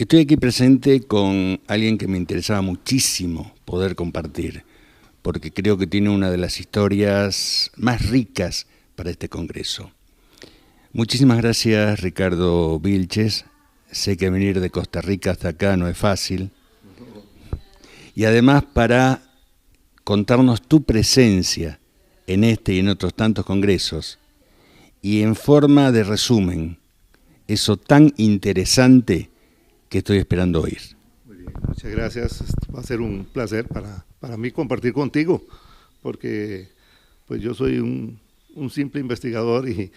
Estoy aquí presente con alguien que me interesaba muchísimo poder compartir, porque creo que tiene una de las historias más ricas para este congreso. Muchísimas gracias, Ricardo Vilches. Sé que venir de Costa Rica hasta acá no es fácil. Y además para contarnos tu presencia en este y en otros tantos congresos, y en forma de resumen, eso tan interesante que estoy esperando oír. Muy bien, muchas gracias. Va a ser un placer para mí compartir contigo, porque pues yo soy un simple investigador y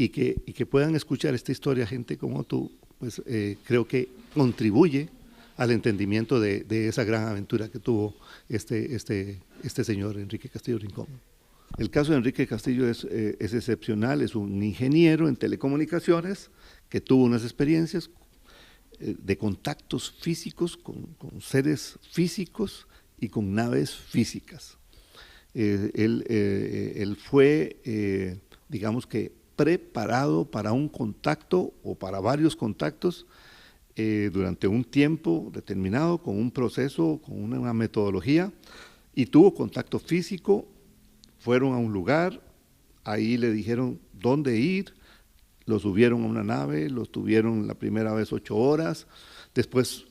que puedan escuchar esta historia gente como tú, pues creo que contribuye al entendimiento de esa gran aventura que tuvo este señor Enrique Castillo Rincón. El caso de Enrique Castillo es excepcional, es un ingeniero en telecomunicaciones que tuvo unas experiencias de contactos físicos con seres físicos y con naves físicas. Él fue, digamos que, preparado para un contacto o para varios contactos durante un tiempo determinado, con un proceso, con una metodología, y tuvo contacto físico. Fueron a un lugar, ahí le dijeron dónde ir, lo subieron a una nave, lo tuvieron la primera vez 8 horas, después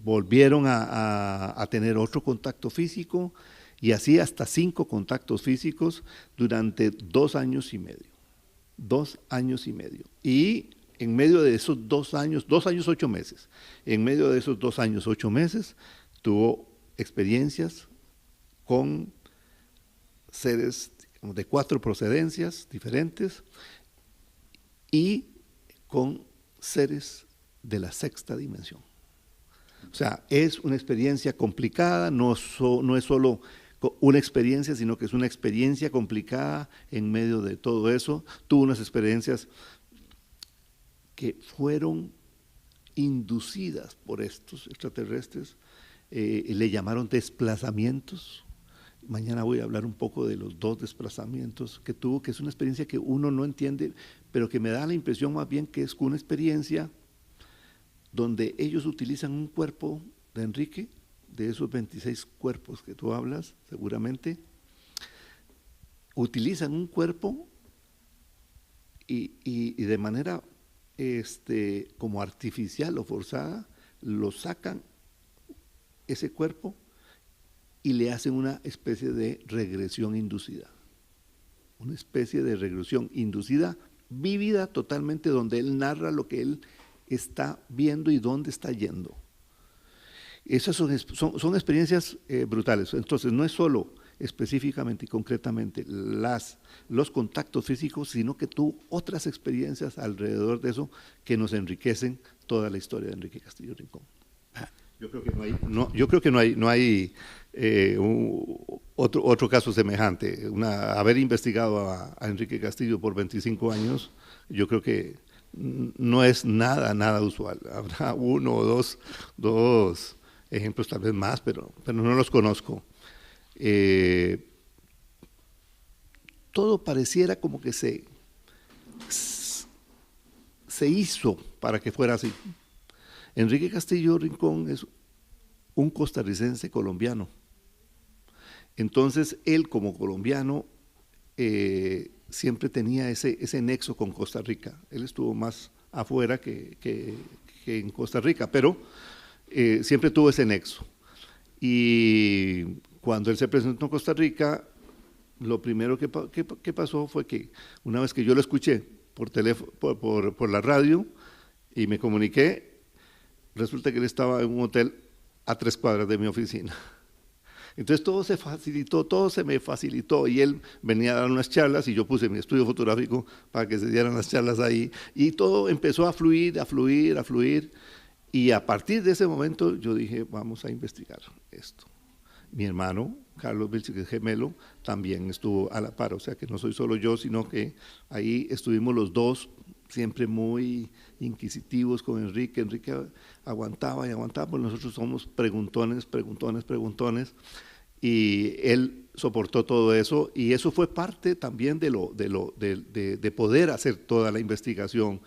volvieron a tener otro contacto físico, y así hasta 5 contactos físicos durante 2 años y medio. 2 años y medio. Y en medio de esos 2 años, 2 años 8 meses, en medio de esos 2 años 8 meses, tuvo experiencias con seres de 4 procedencias diferentes y con seres de la 6ª dimensión. O sea, es una experiencia complicada, no es solo una experiencia, sino que es una experiencia complicada en medio de todo eso. Tuvo unas experiencias que fueron inducidas por estos extraterrestres, le llamaron desplazamientos. Mañana voy a hablar un poco de los 2 desplazamientos que tuvo, que es una experiencia que uno no entiende, pero que me da la impresión más bien que es una experiencia donde ellos utilizan un cuerpo de Enrique, de esos 26 cuerpos que tú hablas, utilizan un cuerpo y de manera como artificial o forzada, lo sacan ese cuerpo y le hacen una especie de regresión inducida. Una especie de regresión inducida, vívida totalmente, donde él narra lo que él está viendo y dónde está yendo. Esas son experiencias brutales. Entonces, no es solo específicamente y concretamente los contactos físicos, sino que tuvo otras experiencias alrededor de eso que nos enriquecen toda la historia de Enrique Castillo Rincón. Yo creo que no hay otro caso semejante. Haber investigado a Enrique Castillo por 25 años, yo creo que no es nada usual. Habrá 1 o 2 ejemplos, tal vez más, pero no los conozco. Todo pareciera como que se hizo para que fuera así. Enrique Castillo Rincón es un costarricense colombiano. Entonces, él como colombiano siempre tenía ese nexo con Costa Rica. Él estuvo más afuera que en Costa Rica, pero siempre tuvo ese nexo. Y cuando él se presentó en Costa Rica, lo primero que pasó fue que una vez que yo lo escuché por teléfono, por la radio y me comuniqué, resulta que él estaba en un hotel a 3 cuadras de mi oficina. Entonces todo se me facilitó, y él venía a dar unas charlas y yo puse mi estudio fotográfico para que se dieran las charlas ahí, y todo empezó a fluir, y a partir de ese momento yo dije, vamos a investigar esto. Mi hermano, Carlos Vilches, que es gemelo, también estuvo a la par, o sea que no soy solo yo, sino que ahí estuvimos los 2, siempre muy inquisitivos con Enrique. Enrique aguantaba, pues nosotros somos preguntones, y él soportó todo eso, y eso fue parte también de poder hacer toda la investigación.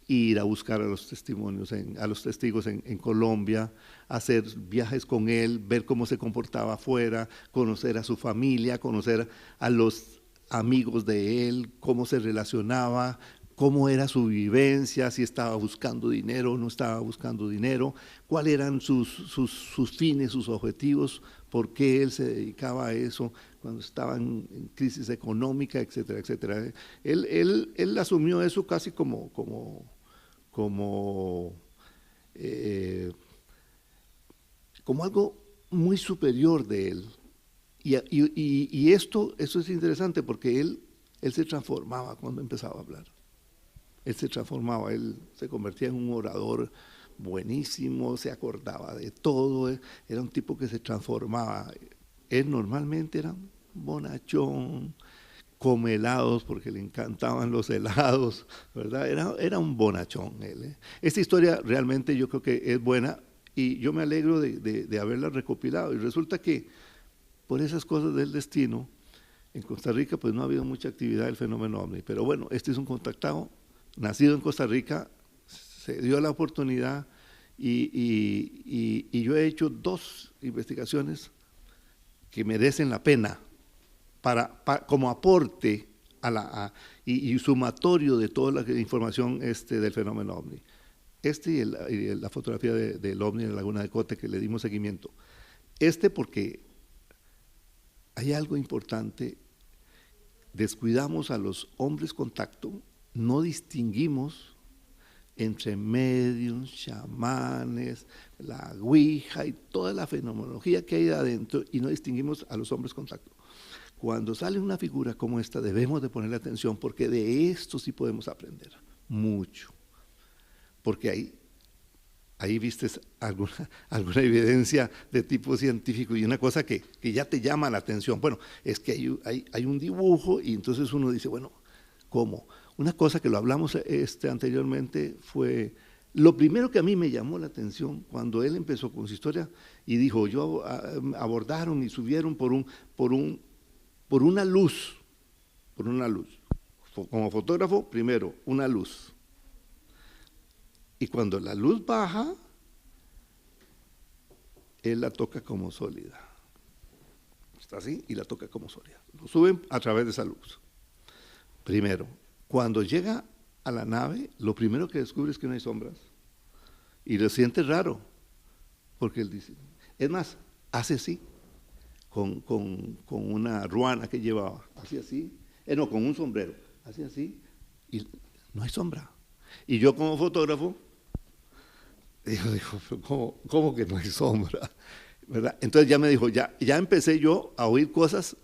ir a buscar a los testimonios, a los testigos en Colombia, hacer viajes con él, ver cómo se comportaba afuera, conocer a su familia, conocer a los amigos de él, cómo se relacionaba, cómo era su vivencia, si estaba buscando dinero o no estaba buscando dinero, cuáles eran sus fines, sus objetivos, por qué él se dedicaba a eso cuando estaba en crisis económica, etcétera, etcétera. Él asumió eso casi como algo muy superior de él. Y eso es interesante porque él se transformaba cuando empezaba a hablar. Él se transformaba, él se convertía en un orador buenísimo, se acordaba de todo, era un tipo que se transformaba. Él normalmente era un bonachón, come helados porque le encantaban los helados, ¿verdad? Era un bonachón él. Esta historia realmente yo creo que es buena y yo me alegro de haberla recopilado. Y resulta que por esas cosas del destino, en Costa Rica pues no ha habido mucha actividad del fenómeno OVNI, pero bueno, este es un contactado, nacido en Costa Rica, se dio la oportunidad y yo he hecho 2 investigaciones que merecen la pena como aporte y sumatorio de toda la información del fenómeno OVNI. Y la fotografía del OVNI en la Laguna de Cote que le dimos seguimiento. Porque hay algo importante, descuidamos a los hombres contacto, no distinguimos entre mediums, chamanes, la ouija y toda la fenomenología que hay adentro y no distinguimos a los hombres contacto. Cuando sale una figura como esta debemos de ponerle atención porque de esto sí podemos aprender mucho, porque ahí vistes alguna evidencia de tipo científico y una cosa que ya te llama la atención. Bueno, es que hay un dibujo y entonces uno dice, bueno, ¿cómo? Una cosa que lo hablamos anteriormente fue, lo primero que a mí me llamó la atención cuando él empezó con su historia y dijo, abordaron y subieron por una luz, como fotógrafo, primero, una luz. Y cuando la luz baja, él la toca como sólida. Está así y la toca como sólida. Lo suben a través de esa luz. Primero, cuando llega a la nave, lo primero que descubre es que no hay sombras. Y lo siente raro, porque él dice, es más, hace así, con una ruana que llevaba, así, con un sombrero, así, y no hay sombra. Y yo como fotógrafo, digo, ¿cómo que no hay sombra? ¿Verdad? Entonces ya me dijo, ya empecé yo a oír cosas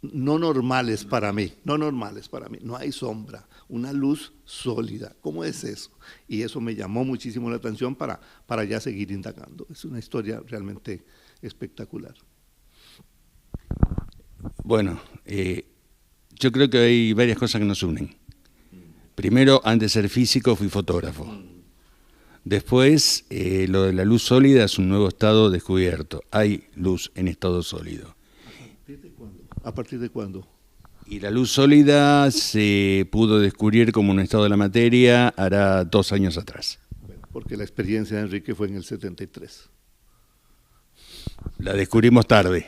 no normales para mí, no hay sombra, una luz sólida, ¿cómo es eso? Y eso me llamó muchísimo la atención para ya seguir indagando. Es una historia realmente espectacular. Bueno, yo creo que hay varias cosas que nos unen. Primero, antes de ser físico, fui fotógrafo. Después, lo de la luz sólida es un nuevo estado descubierto. Hay luz en estado sólido. ¿A partir de cuándo? Y la luz sólida se pudo descubrir como un estado de la materia hará 2 años atrás. Porque la experiencia de Enrique fue en el 73. La descubrimos tarde.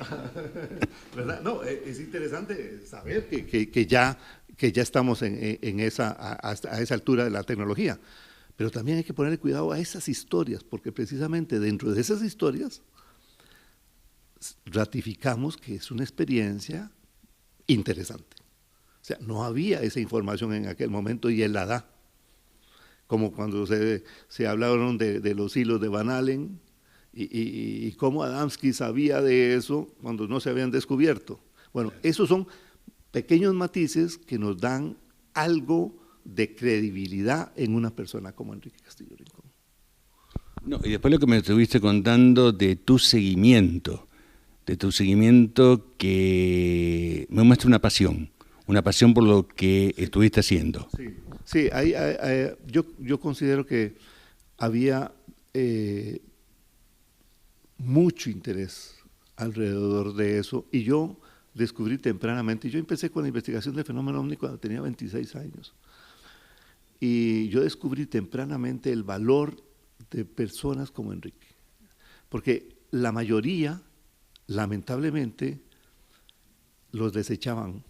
¿Verdad? No, es interesante saber que ya estamos a esa altura de la tecnología. Pero también hay que ponerle cuidado a esas historias, porque precisamente dentro de esas historias ratificamos que es una experiencia interesante. O sea, no había esa información en aquel momento y él la da. Como cuando se hablaron de los hilos de Van Allen y cómo Adamski sabía de eso cuando no se habían descubierto. Bueno, esos son pequeños matices que nos dan algo de credibilidad en una persona como Enrique Castillo Rincón. No, y después lo que me estuviste contando de tu seguimiento que me muestra una pasión por lo que estuviste haciendo. Sí, yo considero que había mucho interés alrededor de eso y yo descubrí tempranamente, yo empecé con la investigación del fenómeno OVNI cuando tenía 26 años Y yo descubrí tempranamente el valor de personas como Enrique, porque la mayoría, lamentablemente, los desechaban,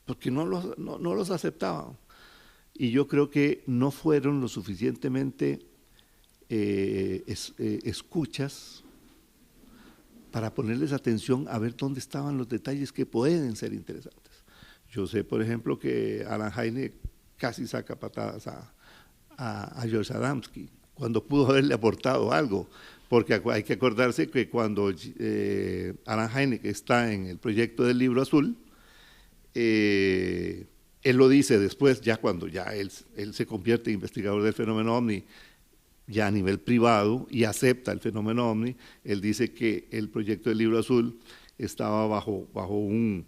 porque no los aceptaban. Y yo creo que no fueron lo suficientemente escuchas para ponerles atención a ver dónde estaban los detalles que pueden ser interesantes. Yo sé, por ejemplo, que Alan Hynek casi saca patadas a George Adamski, cuando pudo haberle aportado algo, porque hay que acordarse que cuando Alan Hynek está en el proyecto del Libro Azul, él lo dice después, ya cuando ya él se convierte en investigador del fenómeno OVNI, ya a nivel privado, y acepta el fenómeno OVNI. Él dice que el proyecto del Libro Azul estaba bajo un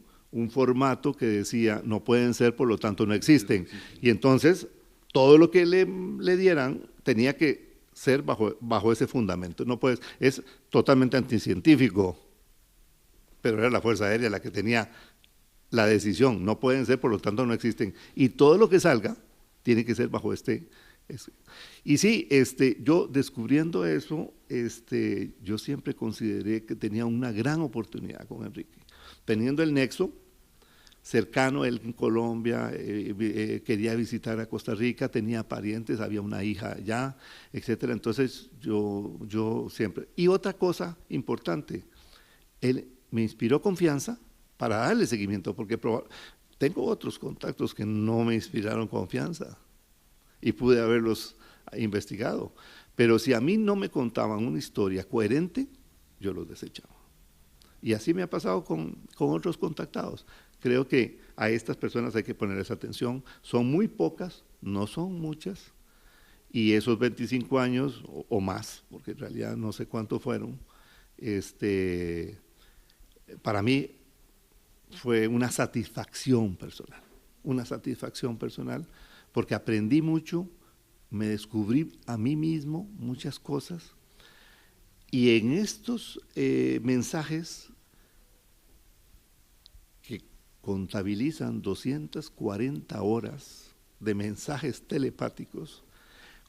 formato que decía no pueden ser, por lo tanto no existen. Y entonces todo lo que le dieran tenía que ser bajo ese fundamento. No puedes, es totalmente anticientífico, pero era la Fuerza Aérea la que tenía la decisión. No pueden ser, por lo tanto no existen. Y todo lo que salga tiene que ser bajo y sí, yo descubriendo eso, yo siempre consideré que tenía una gran oportunidad con Enrique, teniendo el nexo cercano, él en Colombia, quería visitar a Costa Rica, tenía parientes, había una hija allá, etcétera. Entonces yo siempre. Y otra cosa importante, él me inspiró confianza para darle seguimiento, porque tengo otros contactos que no me inspiraron confianza y pude haberlos investigado, pero si a mí no me contaban una historia coherente, yo los desechaba. Y así me ha pasado con otros contactados. Creo que a estas personas hay que ponerles atención, son muy pocas, no son muchas, y esos 25 años o más, porque en realidad no sé cuántos fueron, para mí fue una satisfacción personal, porque aprendí mucho, me descubrí a mí mismo muchas cosas, y en estos mensajes que contabilizan 240 horas de mensajes telepáticos,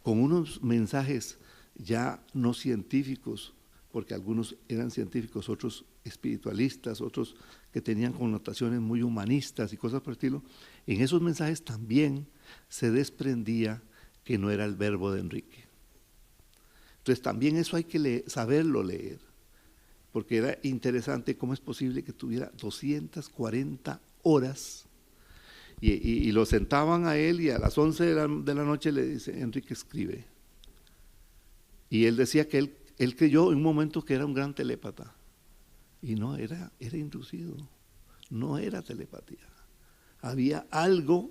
con unos mensajes ya no científicos, porque algunos eran científicos, otros espiritualistas, otros que tenían connotaciones muy humanistas y cosas por el estilo, en esos mensajes también se desprendía que no era el verbo de Enrique. Entonces también eso hay que saberlo leer, porque era interesante cómo es posible que tuviera 240 horas y lo sentaban a él, y a las 11 de la noche le dice, Enrique, escribe. Y él decía que él creyó en un momento que era un gran telépata, y no, era inducido, no era telepatía. Había algo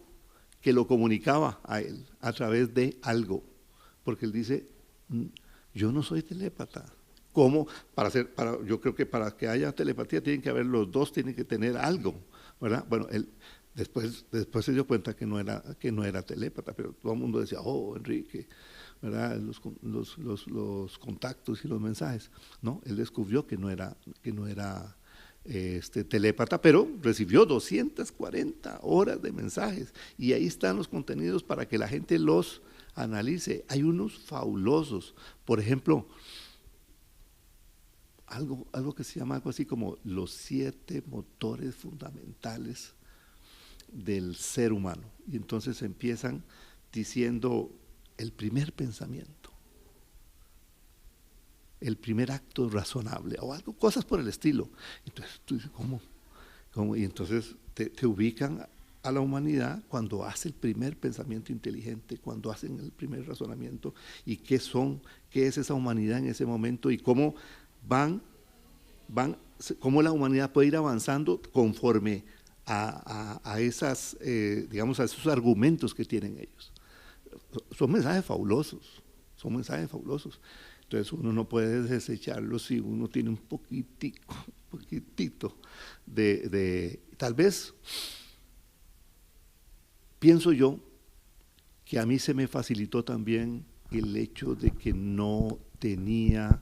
que lo comunicaba a él a través de algo, porque él dice, yo no soy telépata. ¿Cómo? Yo creo que para que haya telepatía tienen que haber los dos, tienen que tener algo, ¿verdad? Bueno, él después se dio cuenta que no era telépata, pero todo el mundo decía, oh, Enrique, ¿verdad? Los contactos y los mensajes. No, él descubrió que no era telépata, pero recibió 240 horas de mensajes, y ahí están los contenidos para que la gente los analice. Hay unos fabulosos, por ejemplo, algo que se llama algo así como los 7 motores fundamentales del ser humano, y entonces empiezan diciendo el primer pensamiento, el primer acto razonable, o algo, cosas por el estilo. Entonces tú dices, ¿cómo? Y entonces te ubican a la humanidad cuando hace el primer pensamiento inteligente, cuando hacen el primer razonamiento, y qué es esa humanidad en ese momento, y cómo cómo la humanidad puede ir avanzando conforme a esas, digamos, a esos argumentos que tienen ellos. Son mensajes fabulosos. Entonces uno no puede desecharlos si uno tiene un poquitito de tal vez, pienso yo, que a mí se me facilitó también el hecho de que no tenía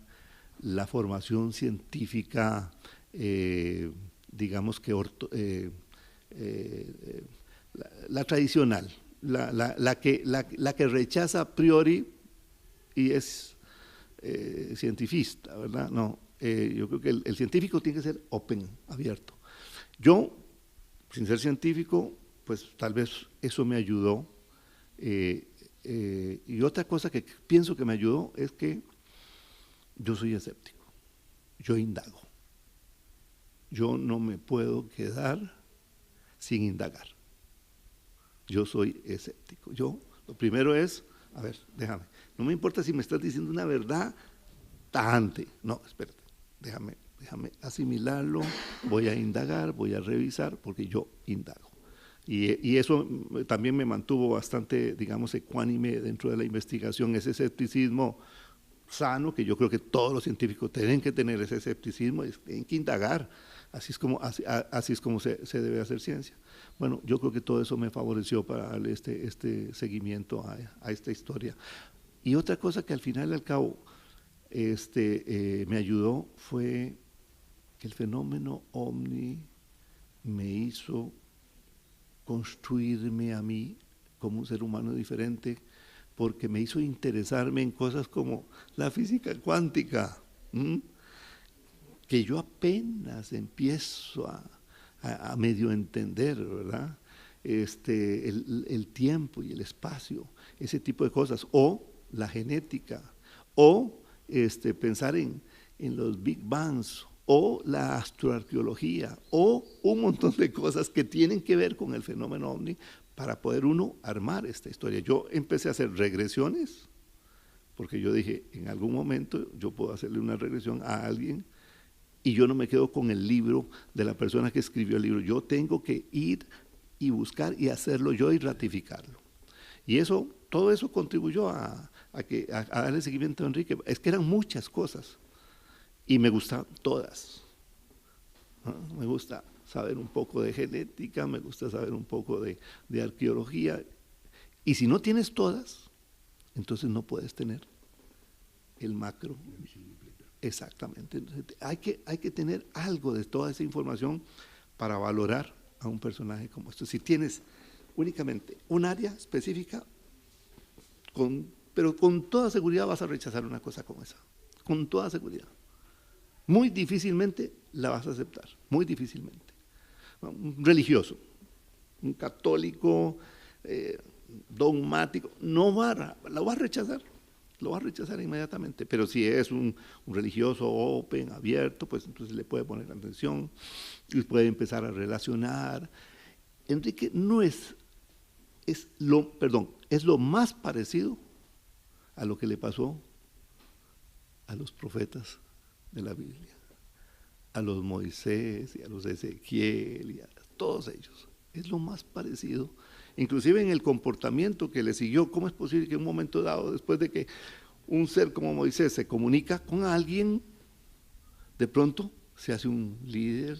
la formación científica, digamos que la tradicional, la que rechaza a priori y es cientifista, ¿verdad? No, yo creo que el científico tiene que ser open, abierto. Yo, sin ser científico, pues tal vez eso me ayudó. Y otra cosa que pienso que me ayudó es que yo soy escéptico, yo indago. Yo no me puedo quedar sin indagar. Yo soy escéptico. Yo, lo primero es, a ver, déjame, no me importa si me estás diciendo una verdad tajante. No, espérate, déjame asimilarlo, voy a indagar, voy a revisar, porque yo indago. Y eso también me mantuvo bastante, digamos, ecuánime dentro de la investigación, ese escepticismo sano, que yo creo que todos los científicos tienen que tener ese escepticismo, tienen que indagar, así es como se debe hacer ciencia. Bueno, yo creo que todo eso me favoreció para darle este seguimiento a esta historia. Y otra cosa que al final y al cabo me ayudó fue que el fenómeno OVNI me hizo construirme a mí como un ser humano diferente, porque me hizo interesarme en cosas como la física cuántica, que yo apenas empiezo a medio entender, ¿verdad? El tiempo y el espacio, ese tipo de cosas, o la genética, o pensar en los Big Bangs, o la astroarqueología, o un montón de cosas que tienen que ver con el fenómeno OVNI, para poder uno armar esta historia. Yo empecé a hacer regresiones, porque yo dije, en algún momento yo puedo hacerle una regresión a alguien y yo no me quedo con el libro de la persona que escribió el libro. Yo tengo que ir y buscar y hacerlo yo y ratificarlo. Y todo eso contribuyó a darle seguimiento a Enrique. Es que eran muchas cosas y me gustaban todas. Me gusta saber un poco de genética, me gusta saber un poco de arqueología. Y si no tienes todas, entonces no puedes tener el macro. Exactamente. Hay que tener algo de toda esa información para valorar a un personaje como esto. Si tienes únicamente un área específica, pero con toda seguridad vas a rechazar una cosa como esa. Con toda seguridad. Muy difícilmente la vas a aceptar, muy difícilmente. Un religioso, un católico dogmático, lo va a rechazar inmediatamente. Pero si es un religioso open, abierto, pues entonces le puede poner atención y puede empezar a relacionar. Enrique es lo más parecido a lo que le pasó a los profetas de la Biblia, a los Moisés y a los Ezequiel y a todos ellos. Es lo más parecido, inclusive en el comportamiento que le siguió. ¿Cómo es posible que en un momento dado, después de que un ser como Moisés se comunica con alguien, de pronto se hace un líder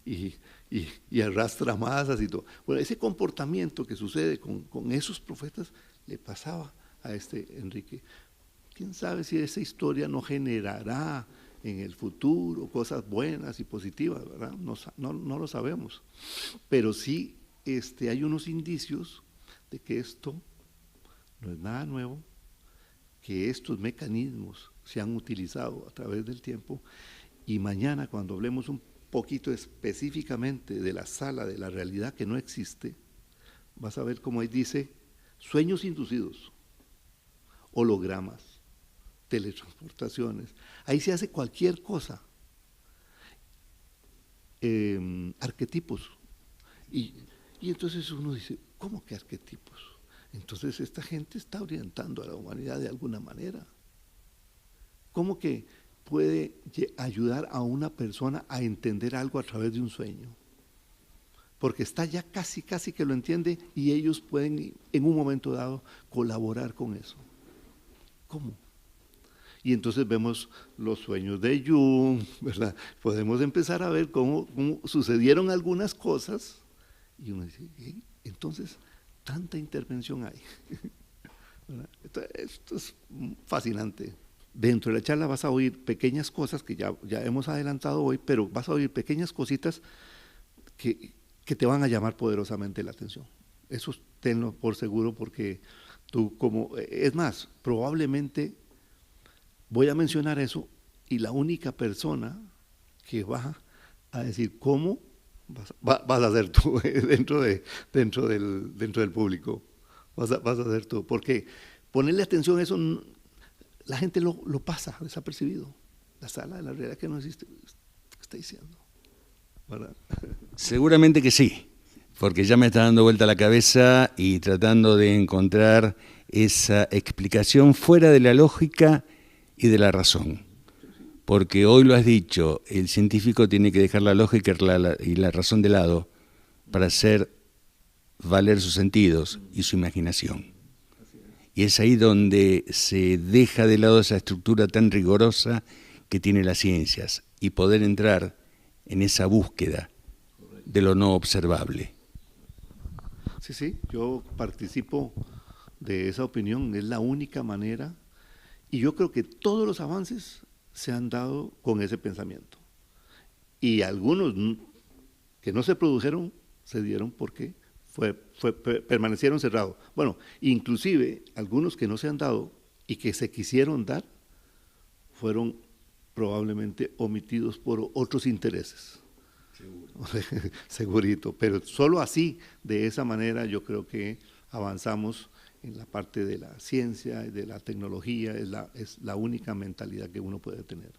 y arrastra masas y todo? Bueno, ese comportamiento que sucede con esos profetas le pasaba a Enrique. ¿Quién sabe si esa historia no generará en el futuro cosas buenas y positivas, ¿verdad? No lo sabemos, pero sí hay unos indicios de que esto no es nada nuevo, que estos mecanismos se han utilizado a través del tiempo, y mañana cuando hablemos un poquito específicamente de la sala de la realidad que no existe, vas a ver cómo ahí dice sueños inducidos, hologramas, teletransportaciones. Ahí se hace cualquier cosa. Arquetipos. Y entonces uno dice, ¿cómo que arquetipos? Entonces esta gente está orientando a la humanidad de alguna manera. ¿Cómo que puede ayudar a una persona a entender algo a través de un sueño? Porque está ya casi que lo entiende y ellos pueden en un momento dado colaborar con eso. ¿Cómo? Y entonces vemos los sueños de Jung, ¿verdad? Podemos empezar a ver cómo sucedieron algunas cosas y uno dice, entonces, tanta intervención hay. Esto es fascinante. Dentro de la charla vas a oír pequeñas cosas que ya hemos adelantado hoy, pero vas a oír pequeñas cositas que te van a llamar poderosamente la atención. Eso tenlo por seguro porque tú es más, probablemente voy a mencionar eso y la única persona que va a decir cómo vas a ser tú dentro del público. Vas a ser tú. Porque ponerle atención a eso, la gente lo pasa desapercibido. La sala de la realidad que no existe, ¿qué está diciendo? ¿Verdad? Seguramente que sí, porque ya me está dando vuelta la cabeza y tratando de encontrar esa explicación fuera de la lógica y de la razón. Porque hoy lo has dicho, el científico tiene que dejar la lógica y la razón de lado para hacer valer sus sentidos y su imaginación. Y es ahí donde se deja de lado esa estructura tan rigurosa que tiene las ciencias y poder entrar en esa búsqueda de lo no observable. Sí, yo participo de esa opinión, es la única manera, y yo creo que todos los avances se han dado con ese pensamiento. Y algunos que no se produjeron, se dieron porque permanecieron cerrados. Bueno, inclusive algunos que no se han dado y que se quisieron dar, fueron probablemente omitidos por otros intereses. Seguro. Segurito, pero solo así, de esa manera, yo creo que avanzamos en la parte de la ciencia y de la tecnología, es la única mentalidad que uno puede tener.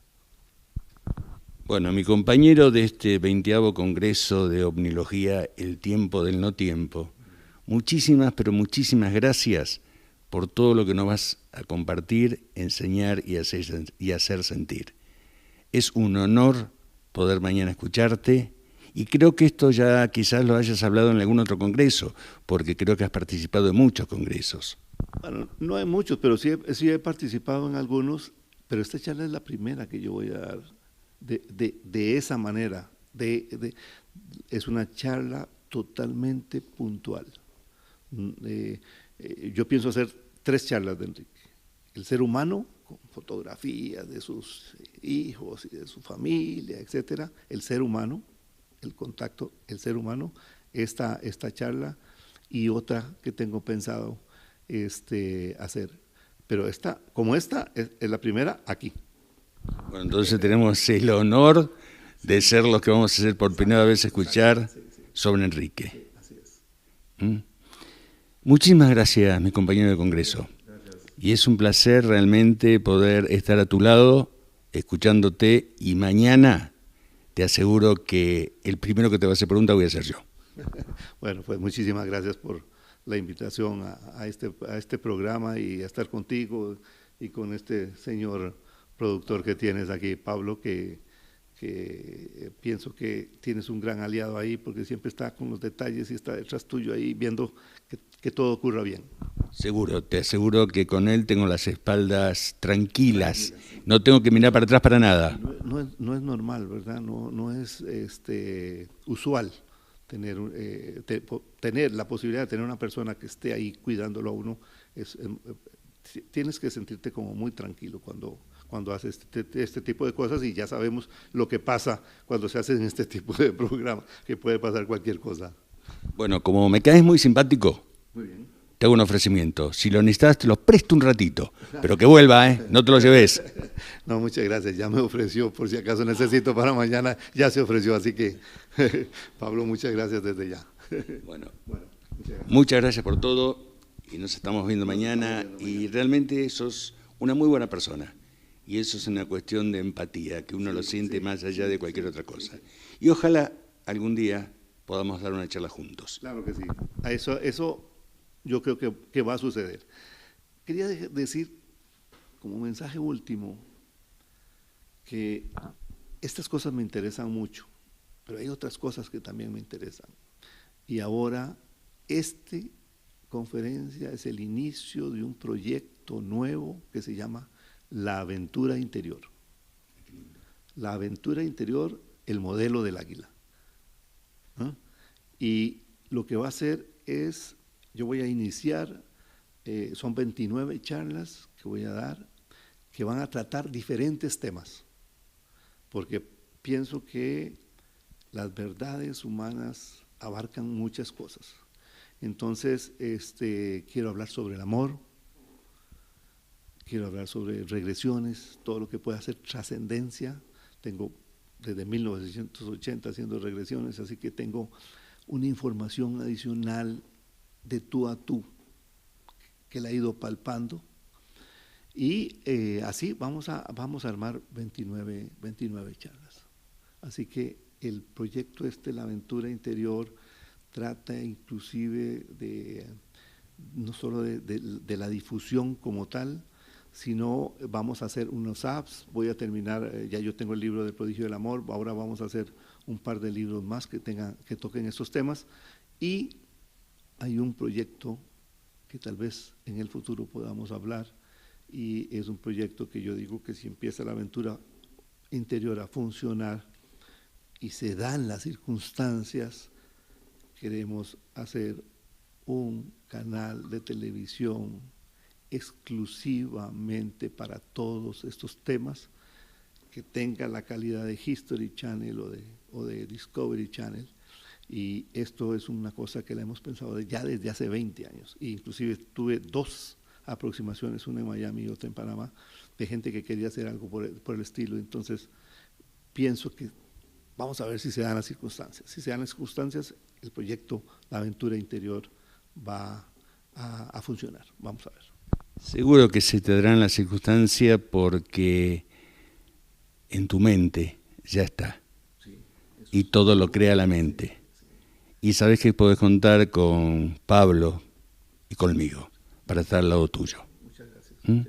Bueno, mi compañero de este 20º Congreso de Omnilogía, El Tiempo del No Tiempo, muchísimas, pero muchísimas gracias por todo lo que nos vas a compartir, enseñar y hacer sentir. Es un honor poder mañana escucharte y creo que esto ya quizás lo hayas hablado en algún otro congreso, porque creo que has participado en muchos congresos. Bueno, no hay muchos, pero sí he participado en algunos, pero esta charla es la primera que yo voy a dar de esa manera. Es una charla totalmente puntual. Yo pienso hacer 3 charlas de Enrique. El ser humano, con fotografías de sus hijos y de su familia, etcétera. El ser humano, el contacto, el ser humano, esta charla y otra que tengo pensado hacer. Pero como esta es la primera aquí. Bueno, entonces tenemos el honor de ser los que vamos a hacer por primera vez escuchar sobre Enrique. Así es. Muchísimas gracias, mi compañero de Congreso. Y es un placer realmente poder estar a tu lado, escuchándote, y mañana te aseguro que el primero que te va a hacer pregunta voy a ser yo. Bueno, pues muchísimas gracias por la invitación a este programa y a estar contigo y con este señor productor que tienes aquí, Pablo, que pienso que tienes un gran aliado ahí porque siempre está con los detalles y está detrás tuyo ahí viendo que todo ocurra bien. Seguro, te aseguro que con él tengo las espaldas tranquilas, no tengo que mirar para atrás para nada. No es normal, ¿verdad? No es usual tener la posibilidad de tener una persona que esté ahí cuidándolo a uno. Tienes que sentirte como muy tranquilo cuando haces este tipo de cosas, y ya sabemos lo que pasa cuando se hacen este tipo de programas, que puede pasar cualquier cosa. Bueno, como me caes muy simpático, muy bien, te hago un ofrecimiento. Si lo necesitas, te lo presto un ratito, pero que vuelva, no te lo lleves. No, muchas gracias, ya me ofreció, por si acaso necesito para mañana, ya se ofreció, así que Pablo, muchas gracias desde ya. Bueno, muchas gracias por todo y nos estamos viendo mañana, y realmente sos una muy buena persona. Y eso es una cuestión de empatía, que uno lo siente más allá de cualquier otra cosa. Y ojalá algún día podamos dar una charla juntos. Claro que sí. Eso yo creo que va a suceder. Quería decir, como mensaje último, que estas cosas me interesan mucho, pero hay otras cosas que también me interesan. Y ahora, esta conferencia es el inicio de un proyecto nuevo que se llama La Aventura Interior. La Aventura Interior, el modelo del águila. ¿Ah? Y lo que va a hacer es, yo voy a iniciar, son 29 charlas que voy a dar, que van a tratar diferentes temas, porque pienso que las verdades humanas abarcan muchas cosas. Entonces, quiero hablar sobre el amor, quiero hablar sobre regresiones, todo lo que pueda hacer trascendencia. Tengo desde 1980 haciendo regresiones, así que tengo una información adicional de tú a tú que la he ido palpando. Y así vamos a armar 29 charlas. Así que el proyecto La Aventura Interior, trata inclusive de no solo de la difusión como tal, sino vamos a hacer unos apps. Voy a terminar, ya yo tengo el libro del Prodigio del Amor, ahora vamos a hacer un par de libros más que toquen estos temas, y hay un proyecto que tal vez en el futuro podamos hablar, y es un proyecto que yo digo que si empieza la aventura interior a funcionar y se dan las circunstancias, queremos hacer un canal de televisión exclusivamente para todos estos temas, que tenga la calidad de History Channel o de Discovery Channel. Y esto es una cosa que la hemos pensado ya desde hace 20 años. E inclusive tuve 2 aproximaciones, una en Miami y otra en Panamá, de gente que quería hacer algo por el estilo. Entonces, pienso que vamos a ver si se dan las circunstancias. Si se dan las circunstancias, el proyecto La Aventura Interior va a funcionar. Vamos a ver. Seguro que se te darán las circunstancias porque en tu mente ya está. Sí, y todo lo crea la mente. Sí. Y sabes que podés contar con Pablo y conmigo para estar al lado tuyo. Muchas gracias. ¿Mm?